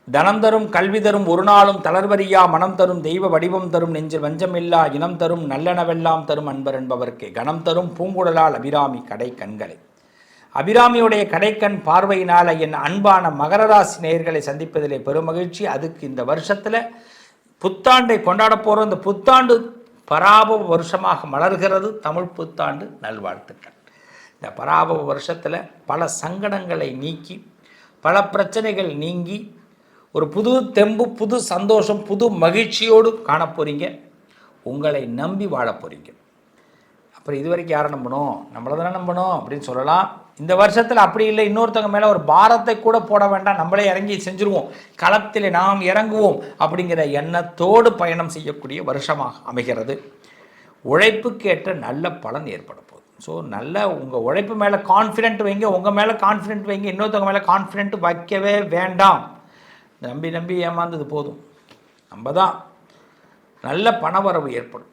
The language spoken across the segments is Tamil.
தனம் தரும் கல்வி தரும் ஒரு நாளும் தளர்வரியா மனம் தரும் தெய்வ வடிவம் தரும் நெஞ்சில் வஞ்சமில்லா இனம் தரும் நல்லனவெல்லாம் தரும் அன்பர் என்பவர்க்கே கணம் தரும் பூங்குழலால் அபிராமி கடை கண்களை. அபிராமியுடைய கடைக்கண் பார்வையினால் என் அன்பான மகர ராசி நேயர்களை சந்திப்பதிலே பெருமகிழ்ச்சி. அதுக்கு இந்த வருஷத்தில் புத்தாண்டை கொண்டாட போகிறோம். இந்த புத்தாண்டு பராபவ வருஷமாக மலர்கிறது. தமிழ் புத்தாண்டு நல்வாழ்த்துக்கள். இந்த பராபவ வருஷத்தில் பல சங்கடங்களை நீக்கி பல பிரச்சனைகள் நீங்கி ஒரு புது தெம்பு, புது சந்தோஷம், புது மகிழ்ச்சியோடு காணப்போகிறீங்க. உங்களை நம்பி வாழ போகிறீங்க. அப்புறம் இது வரைக்கும் யாரை நம்பணும்? நம்மளை தானே நம்பணும் அப்படின்னு சொல்லலாம். இந்த வருஷத்தில் அப்படி இல்லை. இன்னொருத்தவங்க மேலே ஒரு பாரத்தை கூட போட வேண்டாம், நம்மளே இறங்கி செஞ்சுருவோம், களத்தில் நாம் இறங்குவோம் அப்படிங்கிற எண்ணத்தோடு பயணம் செய்யக்கூடிய வருஷமாக அமைகிறது. உழைப்புக்கேற்ற நல்ல பலன் ஏற்பட போகுது. ஸோ நல்ல உங்கள் உழைப்பு மேலே கான்ஃபிடென்ட் வைங்க, உங்கள் மேலே கான்ஃபிடென்ட் வைங்க. இன்னொருத்தவங்க மேலே கான்ஃபிடென்ட் வைக்கவே வேண்டாம். நம்பி நம்பி ஏமாந்தது போதும். நம்ம தான் நல்ல பணவரவு ஏற்படும்.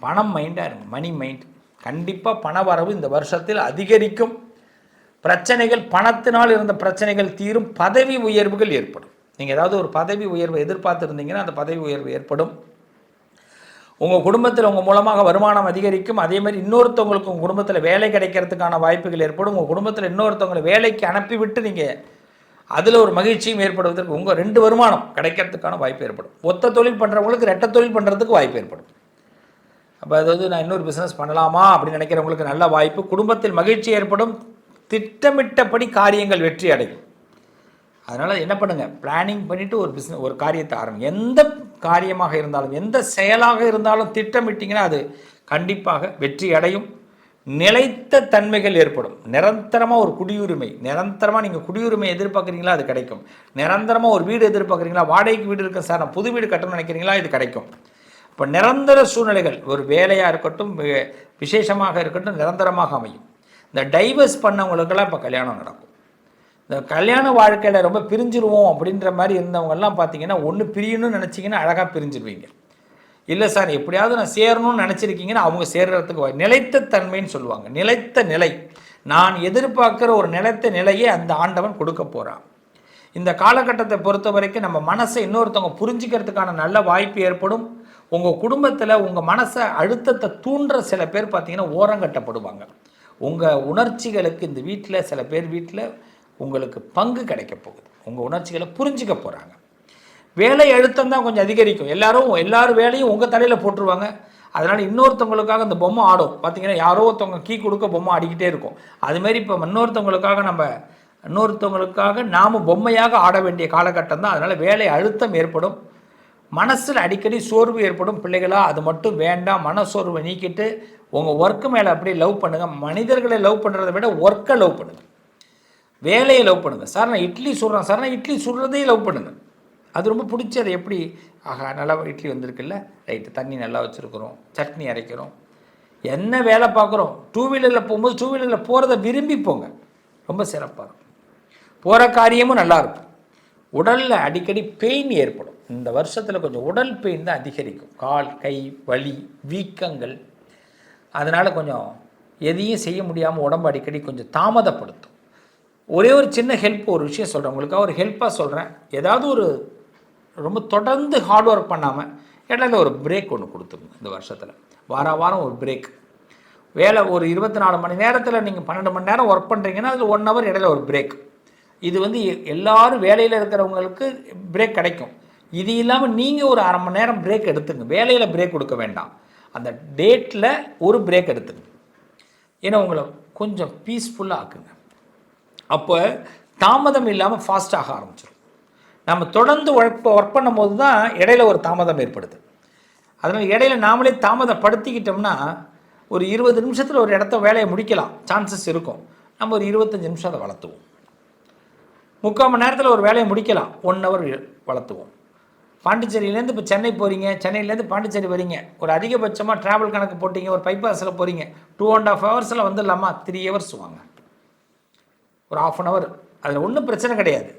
பணம் மைண்டாக இருங்க, மணி மைண்ட். கண்டிப்பாக பணவரவு இந்த வருஷத்தில் அதிகரிக்கும். பிரச்சனைகள், பணத்தினால் இருந்த பிரச்சனைகள் தீரும். பதவி உயர்வுகள் ஏற்படும். நீங்கள் ஏதாவது ஒரு பதவி உயர்வு எதிர்பார்த்துருந்தீங்கன்னா அந்த பதவி உயர்வு ஏற்படும். உங்கள் குடும்பத்தில் உங்கள் மூலமாக வருமானம் அதிகரிக்கும். அதே மாதிரி இன்னொருத்தவங்களுக்கு உங்கள் குடும்பத்தில் வேலை கிடைக்கிறதுக்கான வாய்ப்புகள் ஏற்படும். உங்கள் குடும்பத்தில் இன்னொருத்தவங்களை வேலைக்கு அனுப்பிவிட்டு நீங்கள் அதில் ஒரு மகிழ்ச்சியும் ஏற்படுவதற்கு உங்கள் 2 வருமானம் கிடைக்கிறதுக்கான வாய்ப்பு ஏற்படும். ஒத்த தொழில் பண்ணுறவங்களுக்கு 2 தொழில் பண்ணுறதுக்கு வாய்ப்பு ஏற்படும். அப்போ அதாவது நான் இன்னொரு பிஸ்னஸ் பண்ணலாமா அப்படின்னு நினைக்கிறவங்களுக்கு நல்ல வாய்ப்பு. குடும்பத்தில் மகிழ்ச்சி ஏற்படும். திட்டமிட்டபடி காரியங்கள் வெற்றி அடையும். அதனால் என்ன பண்ணுங்கள், பிளானிங் பண்ணிவிட்டு ஒரு காரியத்தை ஆரம்பிங்க. எந்த காரியமாக இருந்தாலும், எந்த செயலாக இருந்தாலும் திட்டமிட்டிங்கன்னா அது கண்டிப்பாக வெற்றி அடையும். நிலைத்த தன்மைகள் ஏற்படும். நிரந்தரமாக ஒரு குடியுரிமை, நிரந்தரமாக நீங்கள் குடியுரிமை எதிர்பார்க்குறீங்களா, அது கிடைக்கும். நிரந்தரமாக ஒரு வீடு எதிர்பார்க்குறீங்களா, வாடகைக்கு வீடு இருக்குது சார், நான் புது வீடு கட்டணும்னு நினைக்கிறீங்களா, இது கிடைக்கும். இப்போ நிரந்தர சூழ்நிலைகள், ஒரு வேலையாக இருக்கட்டும், விசேஷமாக இருக்கட்டும், நிரந்தரமாக அமையும். இந்த டைவர்ஸ் பண்ணவங்களுக்கெல்லாம் இப்போ கல்யாணம் நடக்கும். இந்த கல்யாண வாழ்க்கையில் ரொம்ப பிரிஞ்சிருவோம் அப்படின்ற மாதிரி இருந்தவங்கெல்லாம் பார்த்தீங்கன்னா, ஒன்று பிரியணும்னு நினச்சிங்கன்னா அழகாக பிரிஞ்சிருவீங்க. இல்லை சார் எப்படியாவது நான் சேரணும்னு நினச்சிருக்கீங்கன்னா அவங்க சேர்றதுக்கு நிலைத்த தன்மைன்னு சொல்லுவாங்க. நிலைத்த நிலை, நான் எதிர்பார்க்குற ஒரு நிலைத்த நிலையை அந்த ஆண்டவன் கொடுக்க போகிறான். இந்த காலகட்டத்தை பொறுத்த வரைக்கும் நம்ம மனசை இன்னொருத்தவங்க புரிஞ்சிக்கிறதுக்கான நல்ல வாய்ப்பு ஏற்படும். உங்கள் குடும்பத்தில் உங்கள் மனசை அழுத்தத்தை தூண்டுற சில பேர் பார்த்தீங்கன்னா ஓரங்கட்டப்படுவாங்க. உங்கள் உணர்ச்சிகளுக்கு இந்த வீட்டில் சில பேர் வீட்டில் உங்களுக்கு பங்கு கிடைக்க போகுது. உங்கள் உணர்ச்சிகளை புரிஞ்சிக்க போகிறாங்க. வேலை அழுத்தம் தான் கொஞ்சம் அதிகரிக்கும். எல்லாரும் வேலையும் உங்கள் தலையில் போட்டுருவாங்க. அதனால் இன்னொருத்தவங்களுக்காக இந்த பொம்மை ஆடும். பார்த்திங்கன்னா யாரோ ஒருத்தவங்க கீ கொடுக்க பொம்மை ஆடிக்கிட்டே இருக்கும். அதுமாரி இப்போ இன்னொருத்தவங்களுக்காக நாம் பொம்மையாக ஆட வேண்டிய காலகட்டம் தான். அதனால் வேலை அழுத்தம் ஏற்படும். மனசில் அடிக்கடி சோர்வு ஏற்படும். பிள்ளைகளாக அது மட்டும் வேண்டாம். மனசோர்வை நீக்கிட்டு உங்கள் ஒர்க்கு மேலே அப்படியே லவ் பண்ணுங்கள். மனிதர்களை லவ் பண்ணுறதை விட ஒர்க்கை லவ் பண்ணுங்கள். வேலையை லவ் பண்ணுங்கள். சார் நான் இட்லி சுடுறேன் சார், நான் இட்லி சுடுறதே லவ் பண்ணுங்கள். அது ரொம்ப பிடிச்சது. எப்படி, ஆஹா நல்லா இட்லி வந்திருக்குல்ல, ரைட்டு, தண்ணி நல்லா வச்சுருக்குறோம், சட்னி அரைக்கிறோம், என்ன வேலை பார்க்குறோம். 2 வீலரில் போகும்போது 2 வீலரில் போகிறத விரும்பி போங்க, ரொம்ப சிறப்பாக இருக்கும். போகிற காரியமும் நல்லாயிருக்கும். உடலில் அடிக்கடி பெயின் ஏற்படும். இந்த வருஷத்தில் கொஞ்சம் உடல் பெயின் தான் அதிகரிக்கும். கால் கை வலி, வீக்கங்கள். அதனால் கொஞ்சம் எதையும் செய்ய முடியாமல் உடம்பு அடிக்கடி கொஞ்சம் தாமதப்படுத்தும். ஒரே ஒரு சின்ன ஹெல்ப், ஒரு விஷயம் சொல்கிறேன் உங்களுக்காக, ஒரு ஹெல்ப்பாக சொல்கிறேன். ஏதாவது ஒரு ரொம்ப தொடர்ந்து ஹார்ட் ஒர்க் பண்ணாமல் இடையில ஒரு பிரேக் ஒன்று கொடுத்துருங்க. இந்த வருஷத்தில் வாரம் ஒரு பிரேக். வேலை ஒரு 24 மணி நேரத்தில் நீங்கள் 12 மணி நேரம் ஒர்க் பண்ணுறீங்கன்னா அதில் 1 ஹவர் இடையில ஒரு பிரேக். இது வந்து எல்லோரும் வேலையில் இருக்கிறவங்களுக்கு பிரேக் கிடைக்கும். இது இல்லாமல் நீங்கள் ஒரு அரை மணி நேரம் பிரேக் எடுத்துங்க. வேலையில் பிரேக் கொடுக்க வேண்டாம், அந்த டேட்டில் ஒரு பிரேக் எடுத்துங்க. ஏன்னா உங்களை கொஞ்சம் பீஸ்ஃபுல்லாக ஆக்குங்க. அப்போ தாமதம் இல்லாமல் ஃபாஸ்ட்டாக ஆரம்பிச்சிடும். நம்ம தொடர்ந்து ஒர்க் பண்ணும்போது தான் இடையில ஒரு தாமதம் ஏற்படுது. அதனால் இடையில நாமளே தாமதப்படுத்திக்கிட்டோம்னா ஒரு 20 நிமிஷத்தில் ஒரு இடத்த வேலையை முடிக்கலாம், சான்சஸ் இருக்கும். நம்ம ஒரு 25 நிமிஷம் அதை வளர்த்துவோம். 3/4 மணி நேரத்தில் ஒரு வேலையை முடிக்கலாம், 1 ஹவர் வளர்த்துவோம். பாண்டிச்சேரியிலேருந்து இப்போ சென்னை போகிறீங்க, சென்னையிலேருந்து பாண்டிச்சேரி வரீங்க, ஒரு அதிகபட்சமாக ட்ராவல் கணக்கு போட்டிங்க, ஒரு பைபாஸில் போகிறீங்க, 2.5 ஹவர்ஸில் வந்துடலாமா, 3 ஹவர்ஸ் வாங்க, ஒரு 1/2 hour. அதில் ஒன்றும் பிரச்சனை கிடையாது.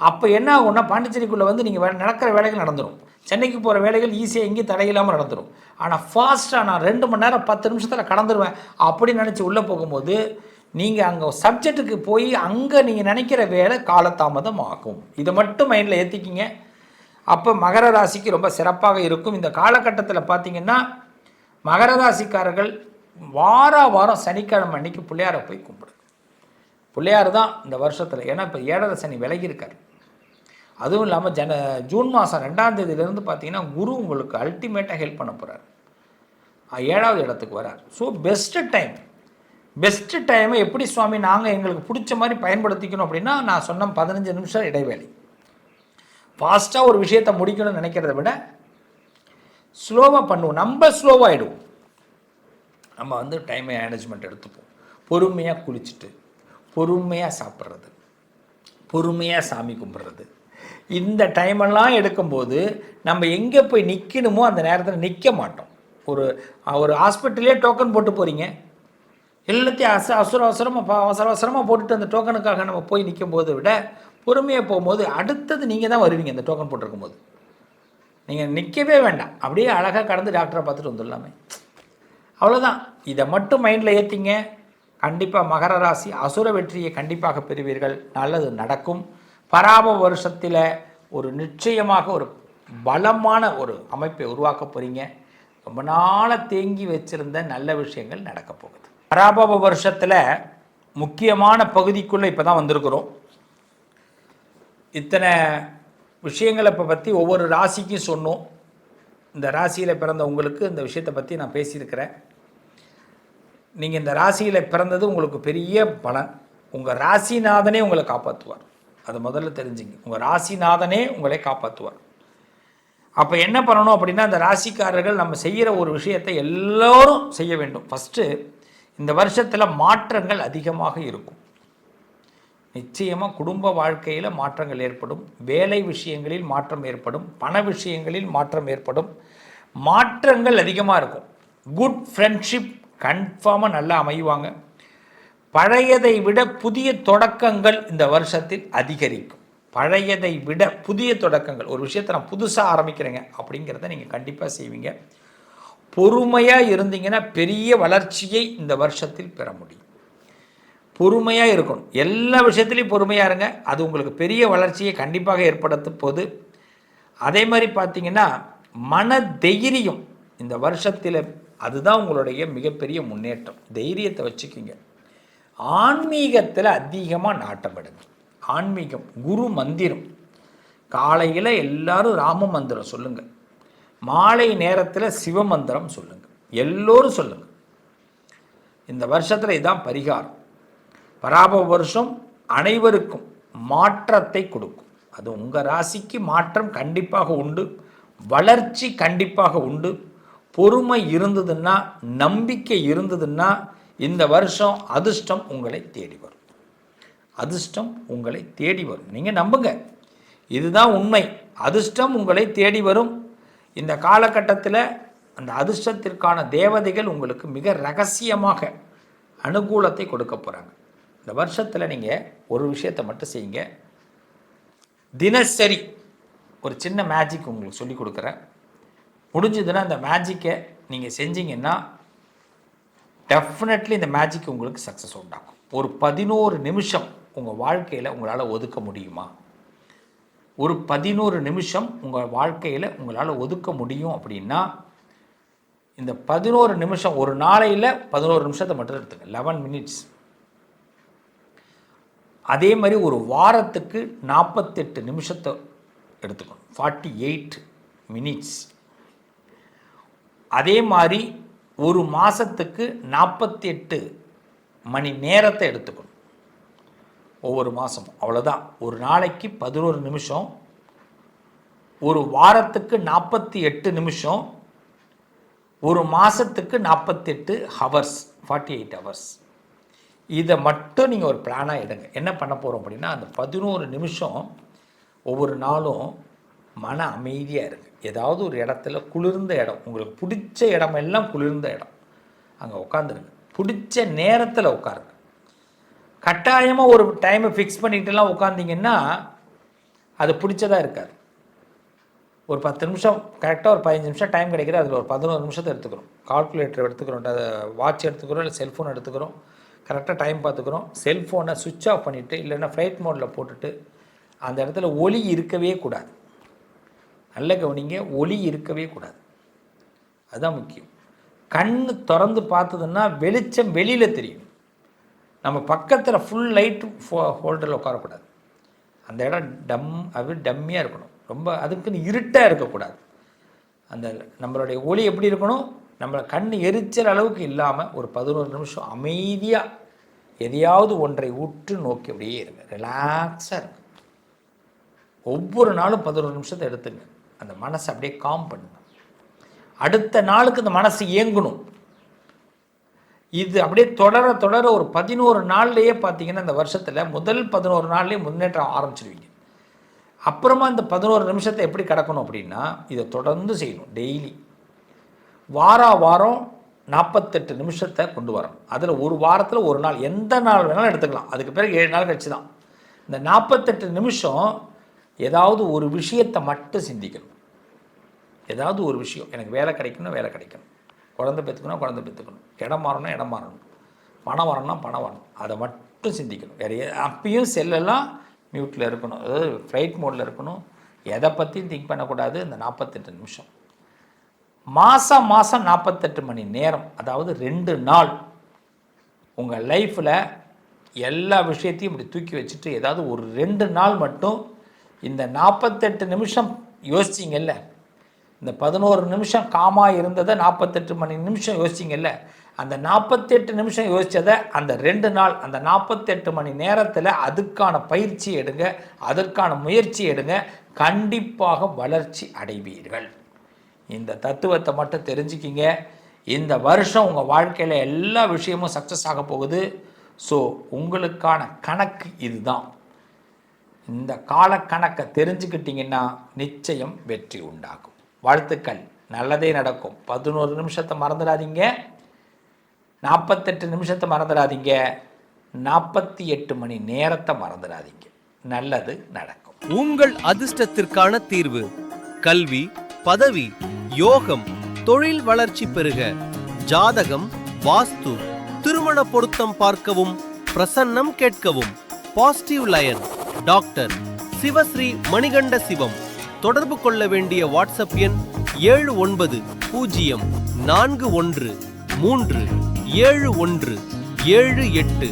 அப்போ என்ன ஆகும்னா பாண்டிச்சேரிக்குள்ளே வந்து நீங்கள் நடக்கிற வேலைகள் நடந்துடும். சென்னைக்கு போகிற வேலைகள் ஈஸியாக எங்கேயும் தடையில்லாமல் நடந்துடும். ஆனால் ஃபாஸ்ட்டாக நான் 2 மணி நேரம் 10 நிமிஷத்தில் கடந்துருவேன் அப்படின்னு நினச்சி உள்ளே போகும்போது நீங்கள் அங்கே சப்ஜெக்ட்டுக்கு போய் அங்கே நீங்கள் நினைக்கிற வேலை காலதாமதம் ஆகும். இதை மட்டும் மைண்டில் ஏற்றிக்கிங்க. அப்போ மகர ராசிக்கு ரொம்ப சிறப்பாக இருக்கும். இந்த காலகட்டத்தில் பார்த்திங்கன்னா மகர ராசிக்காரர்கள் வாரம் சனிக்கிழமை அன்னைக்கு பிள்ளையாரை போய் கும்பிடுங்க. பிள்ளையார் தான் இந்த வருஷத்தில், ஏன்னா இப்போ 7.5 சனி விலகி இருக்கார். அதுவும் இல்லாமல் ஜூன் மாதம் 2ஆம் தேதியிலேருந்து பார்த்தீங்கன்னா குரு உங்களுக்கு அல்டிமேட்டாக ஹெல்ப் பண்ண போகிறார். 7வது இடத்துக்கு வரார். ஸோ பெஸ்ட்டு டைமை எப்படி சுவாமி நாங்கள் எங்களுக்கு பிடிச்ச மாதிரி பயன்படுத்திக்கணும் அப்படின்னா, நான் சொன்ன 15 நிமிஷம் இடைவேளை. ஃபாஸ்ட்டாக ஒரு விஷயத்தை முடிக்கணும்னு நினைக்கிறத விட ஸ்லோவாக பண்ணுவோம். நம்ம ஸ்லோவாகிடுவோம். நம்ம டைம் மேனேஜ்மெண்ட் எடுத்துப்போம். பொறுமையாக குளிச்சுட்டு பொறுமையாக சாப்பிட்றது, பொறுமையாக சாமி கும்பிட்றது, இந்த டைமெல்லாம் எடுக்கும்போது நம்ம எங்கே போய் நிற்கணுமோ அந்த நேரத்தில் நிற்க மாட்டோம். ஒரு ஹாஸ்பிட்டல்லே டோக்கன் போட்டு போகிறீங்க, எல்லாத்தையும் அவசரமாக போட்டுட்டு அந்த டோக்கனுக்காக நம்ம போய் நிற்கும் போதை விட பொறுமையாக போகும்போது அடுத்தது நீங்கள் தான் வருவீங்க. அந்த டோக்கன் போட்டிருக்கும் போது நீங்கள் நிற்கவே வேண்டாம், அப்படியே அழகாக கடந்து டாக்டரை பார்த்துட்டு வந்துடலாமே, அவ்வளோதான். இதை மட்டும் மைண்டில் ஏற்றிங்க. கண்டிப்பாக மகர ராசி அசுர வெற்றியை கண்டிப்பாக பெறுவீர்கள். நல்லது நடக்கும். பராப வருஷத்தில் ஒரு நிச்சயமாக ஒரு பலமான ஒரு அமைப்பை உருவாக்க போகிறீங்க. ரொம்ப நாளாக தேங்கி வச்சிருந்த நல்ல விஷயங்கள் நடக்க போகுது. பராபவ வருஷத்தில் முக்கியமான பகுதிக்குள்ளே இப்போ தான் வந்திருக்கிறோம். இத்தனை விஷயங்களை இப்போ பற்றி ஒவ்வொரு ராசிக்கும் சொன்னோம். இந்த ராசியில் பிறந்த உங்களுக்கு இந்த விஷயத்தை பற்றி நான் பேசியிருக்கிறேன். நீங்கள் இந்த ராசியில் பிறந்தது உங்களுக்கு பெரிய பலன். உங்கள் ராசிநாதனே உங்களை காப்பாற்றுவார். அதை முதல்ல தெரிஞ்சுங்க. உங்கள் ராசிநாதனே உங்களை காப்பாற்றுவார். அப்போ என்ன பண்ணணும் அப்படின்னா, அந்த ராசிக்காரர்கள் நம்ம செய்கிற ஒரு விஷயத்தை எல்லோரும் செய்ய வேண்டும். ஃபஸ்ட்டு இந்த வருஷத்தில் மாற்றங்கள் அதிகமாக இருக்கும். நிச்சயமாக குடும்ப வாழ்க்கையில் மாற்றங்கள் ஏற்படும், வேலை விஷயங்களில் மாற்றம் ஏற்படும், பண விஷயங்களில் மாற்றம் ஏற்படும், மாற்றங்கள் அதிகமாக இருக்கும். குட் ஃப்ரெண்ட்ஷிப் கன்ஃபார்மாக நல்லா அமைவாங்க. பழையதை விட புதிய தொடக்கங்கள் இந்த வருஷத்தில் அதிகரிக்கும். பழையதை விட புதிய தொடக்கங்கள், ஒரு விஷயத்தை நான் புதுசாக ஆரம்பிக்கிறேங்க அப்படிங்கிறத நீங்கள் கண்டிப்பாக செய்வீங்க. பொறுமையாக இருந்தீங்கன்னா பெரிய வளர்ச்சியை இந்த வருஷத்தில் பெற முடியும். பொறுமையாக இருக்கணும், எல்லா விஷயத்துலையும் பொறுமையாக இருங்க. அது உங்களுக்கு பெரிய வளர்ச்சியை கண்டிப்பாக ஏற்படுத்தும் போது. அதே மாதிரி பார்த்தீங்கன்னா மன தைரியம் இந்த வருஷத்தில், அதுதான் உங்களுடைய மிகப்பெரிய முன்னேற்றம். தைரியத்தை வச்சுக்கிங்க. ஆன்மீகத்தில் அதிகமாக நாட்டம் எடுங்க. ஆன்மீகம், குரு மந்திரம், காலையில் எல்லாரும் ராம மந்திரம் சொல்லுங்கள், மாலை நேரத்தில் சிவ மந்திரம் சொல்லுங்கள், எல்லோரும் சொல்லுங்கள். இந்த வருஷத்தில் இதுதான் பரிகாரம். பராபவ வருஷம் அனைவருக்கும் மாற்றத்தை கொடுக்கும். அது உங்கள் ராசிக்கு மாற்றம் கண்டிப்பாக உண்டு, வளர்ச்சி கண்டிப்பாக உண்டு. பொறுமை இருந்ததுன்னா, நம்பிக்கை இருந்ததுன்னா இந்த வருஷம் அதிர்ஷ்டம் உங்களை தேடி வரும். அதிர்ஷ்டம் உங்களை தேடி வரும். நீங்கள் நம்புங்க, இதுதான் உண்மை. அதிர்ஷ்டம் உங்களை தேடி வரும். இந்த காலகட்டத்தில் அந்த அதிர்ஷ்டத்திற்கான தேவதைகள் உங்களுக்கு மிக ரகசியமாக அனுகூலத்தை கொடுக்க போகிறாங்க. இந்த வருஷத்தில் நீங்கள் ஒரு விஷயத்தை மட்டும் செய்யுங்க. தினசரி ஒரு சின்ன மேஜிக் உங்களுக்கு சொல்லி கொடுக்குறேன். முடிஞ்சதுன்னா இந்த மேஜிக்கை நீங்கள் செஞ்சீங்கன்னா டெஃபினெட்லி இந்த மேஜிக் உங்களுக்கு சக்ஸஸ் உண்டாகும். ஒரு 11 நிமிஷம் உங்கள் வாழ்க்கையில் உங்களால் ஒதுக்க முடியுமா? ஒரு 11 நிமிஷம் உங்கள் வாழ்க்கையில் உங்களால் ஒதுக்க முடியும் அப்படின்னா, இந்த 11 நிமிஷம், ஒரு நாளையில் 11 நிமிஷத்தை மட்டும் எடுத்துங்க, 11 மினிட்ஸ். அதே மாதிரி ஒரு வாரத்துக்கு 48 நிமிஷத்தை எடுத்துக்கணும், 48 மினிட்ஸ். அதே மாதிரி ஒரு மாதத்துக்கு 48 மணி நேரத்தை எடுத்துக்கணும் ஒவ்வொரு மாதமும். அவ்வளோதான். ஒரு நாளைக்கு 11 நிமிஷம், ஒரு வாரத்துக்கு 48 நிமிஷம், ஒரு மாதத்துக்கு 48 ஹவர்ஸ், 48 ஹவர்ஸ். இதை மட்டும் நீங்கள் ஒரு பிளானாக எடுங்க. என்ன பண்ண போகிறோம் அப்படின்னா, அந்த 11 நிமிஷம் ஒவ்வொரு நாளும் மன அமைதியாக இருக்குது. ஏதாவது ஒரு இடத்துல குளிர்ந்த இடம், உங்களுக்கு பிடிச்ச இடமெல்லாம் குளிர்ந்த இடம், அங்கே உட்காந்துருங்க. பிடிச்ச நேரத்தில் உட்காருங்க. கட்டாயமாக ஒரு டைமை ஃபிக்ஸ் பண்ணிட்டுலாம் உட்காந்திங்கன்னா அது பிடிச்சதாக இருக்காது. ஒரு 10 நிமிஷம் கரெக்டாக, ஒரு 15 நிமிஷம் டைம் கிடைக்கிது, அதில் ஒரு 11 நிமிஷத்தை எடுத்துக்கிறோம். கால்குலேட்டர் எடுத்துக்கிறோம், அதை வாட்ச் எடுத்துக்கிறோம், இல்லை செல்ஃபோன் எடுத்துக்கிறோம், கரெக்டாக டைம் பார்த்துக்குறோம். செல்ஃபோனை சுவிட்ச் ஆஃப் பண்ணிவிட்டு இல்லைன்னா ஃப்ளைட் மோடில் போட்டுட்டு அந்த இடத்துல ஒலி இருக்கவே கூடாது. நல்ல கவனிங்க, ஒலி இருக்கவே கூடாது. அதுதான் முக்கியம். கண் திறந்து பார்த்ததுன்னா வெளிச்சம் வெளியில் தெரியும். நம்ம பக்கத்தில் ஃபுல் லைட்டு ஹோல்டரில் உட்காரக்கூடாது. அந்த இடம் டம்மியாக இருக்கணும். ரொம்ப அதுக்குன்னு இருட்டாக இருக்கக்கூடாது. அந்த நம்மளுடைய ஒளி எப்படி இருக்கணும், நம்மளை கண் எரிச்சல் அளவுக்கு இல்லாமல் ஒரு 11 நிமிஷம் அமைதியாக எதையாவது ஒன்றை உற்று நோக்கி அப்படியே இருங்க. ரிலாக்ஸாக இருங்க. ஒவ்வொரு நாளும் 11 நிமிஷத்தை எடுத்துங்க. அந்த மனசை அப்படியே காம் பண்ணுங்க. அடுத்த நாளுக்கு இந்த மனசு இயங்கணும். இது அப்படியே தொடர தொடர ஒரு 11 நாள்லேயே பார்த்தீங்கன்னா இந்த வருஷத்தில் முதல் 11 நாள்லேயே முன்னேற்றம் ஆரம்பிச்சிடுவீங்க. அப்புறமா இந்த 11 நிமிஷத்தை எப்படி கிடக்கணும் அப்படின்னா இதை தொடர்ந்து செய்யணும். டெய்லி வாரம் 48 நிமிஷத்தை கொண்டு வரணும். அதில் ஒரு வாரத்தில் ஒரு நாள், எந்த நாள் வேணாலும் எடுத்துக்கலாம். அதுக்கு பிறகு 7 நாள் கழிச்சு தான். இந்த 48 நிமிஷம் ஏதாவது ஒரு விஷயத்தை மட்டும் சிந்திக்கணும். ஏதாவது ஒரு விஷயம், எனக்கு வேலை கிடைக்கணும், வேலை கிடைக்கணும், குழந்தை பெற்றுக்கணும், குழந்தை பெற்றுக்கணும், இடம் மாறணும், இடம் மாறணும், பணம் வரணும்னா பணம் வரணும், அதை மட்டும் சிந்திக்கணும். வேறு அப்பயும் செல்லெல்லாம் மியூட்டில் இருக்கணும், அதாவது ஃப்ளைட் மோடில் இருக்கணும். எதை பற்றியும் திங்க் பண்ணக்கூடாது. இந்த 48 நிமிஷம் மாதம் 48 மணி நேரம், அதாவது 2 நாள் உங்கள் லைஃப்பில் எல்லா விஷயத்தையும் இப்படி தூக்கி வச்சுட்டு ஏதாவது ஒரு 2 நாள் மட்டும் இந்த 48 நிமிஷம் யோசிச்சிங்கல்ல, இந்த 11 நிமிஷம் காமாக இருந்ததை 48 மணி நிமிஷம் யோசிச்சிங்கல்ல, அந்த 48 நிமிஷம் யோசித்ததை அந்த 2 நாள், அந்த 48 மணி நேரத்தில் அதுக்கான பயிற்சி எடுங்க, அதற்கான முயற்சி எடுங்க. கண்டிப்பாக வளர்ச்சி அடைவீர்கள். இந்த தத்துவத்தை மட்டும் தெரிஞ்சுக்கிங்க. இந்த வருஷம் உங்கள் வாழ்க்கையில் எல்லா விஷயமும் சக்ஸஸ் ஆக போகுது. ஸோ உங்களுக்கான கணக்கு இதுதான். இந்த கால கணக்கை தெரிஞ்சுக்கிட்டிங்கன்னா நிச்சயம் வெற்றி உண்டாகும். வாழ்த்துக்கள், நல்லதே நடக்கும். 11 நிமிஷத்தை மறந்துடாதீங்க, 48 நிமிஷத்தை மறந்துடாதீங்க, 48 மணி நேரத்தை மறந்துடாதீங்க. நல்லது நடக்கும். உங்கள் அதிர்ஷ்டத்திற்கான தீர்வு: கல்வி, பதவி, யோகம், தொழில் வளர்ச்சி பெருக, ஜாதகம், வாஸ்து, திருமண பொருத்தம் பார்க்கவும், பிரசன்னம் கேட்கவும். Positive lion doctor Sivasri Manikanda Sivam. தொடர்பு கொள்ள வேண்டிய வாட்ஸ்அப் எண் 7904137178.